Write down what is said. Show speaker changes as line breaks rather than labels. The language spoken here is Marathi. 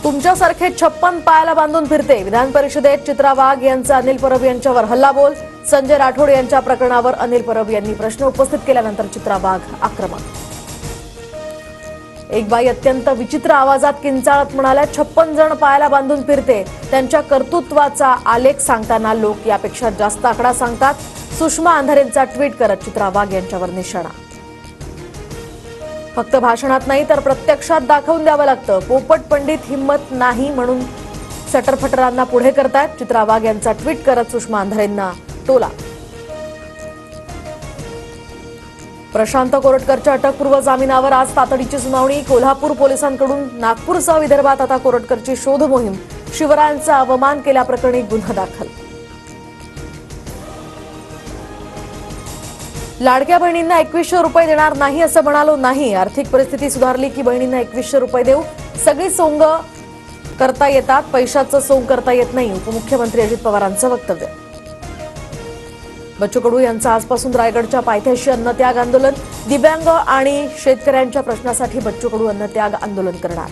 तुमच्यासारखे 56 पायाला बांधून फिरते। विधान परिषदेत चित्रा वाघ यांचा अनिल परब यांच्यावर हल्लाबोल। संजय राठोड यांच्या प्रकरणावर अनिल परब यांनी प्रश्न उपस्थित केल्यानंतर चित्रा वाघ आक्रमक। एक बाई अत्यंत विचित्र आवाजात किंचाळत म्हणाल्या, 56 जण पायाला बांधून फिरते। त्यांच्या कर्तृत्वाचा आलेख सांगताना लोक यापेक्षा जास्त आकडा सांगतात। सुषमा अंधारेंचा ट्विट करत चित्रा वाघ यांच्यावर निशाणा। फक्त भाषणात नाही तर प्रत्यक्षात दाखवून द्यावं लागतं। पोपट पंडित हिम्मत नाही म्हणून सटरफटरांना पुढे करतायत। चित्रा वाघ यांचा ट्विट करत सुषमा अंधारेंना टोला। प्रशांत कोरटकरच्या अटकपूर्व जामिनावर आज तातडीची सुनावणी। कोल्हापूर पोलिसांकडून नागपूरसह विदर्भात आता कोरटकरची शोध मोहीम। शिवरायांचा अवमान केल्याप्रकरणी गुन्हा दाखल। लाडक्या बहिणींना 2100 रुपये देणार नाही असं म्हणालो नाही। आर्थिक परिस्थिती सुधारली की बहिणींना 2100 रुपये देऊ। सगळी सोंग करता येतात, पैशाचं सोंग करता येत नाही। उपमुख्यमंत्री अजित पवारांचं वक्तव्य। बच्चू कडू यांचं आजपासून रायगडच्या पायथ्याशी अन्नत्याग आंदोलन। दिव्यांग आणि शेतकऱ्यांच्या प्रश्नासाठी बच्चू कडू अन्नत्याग आंदोलन करणार।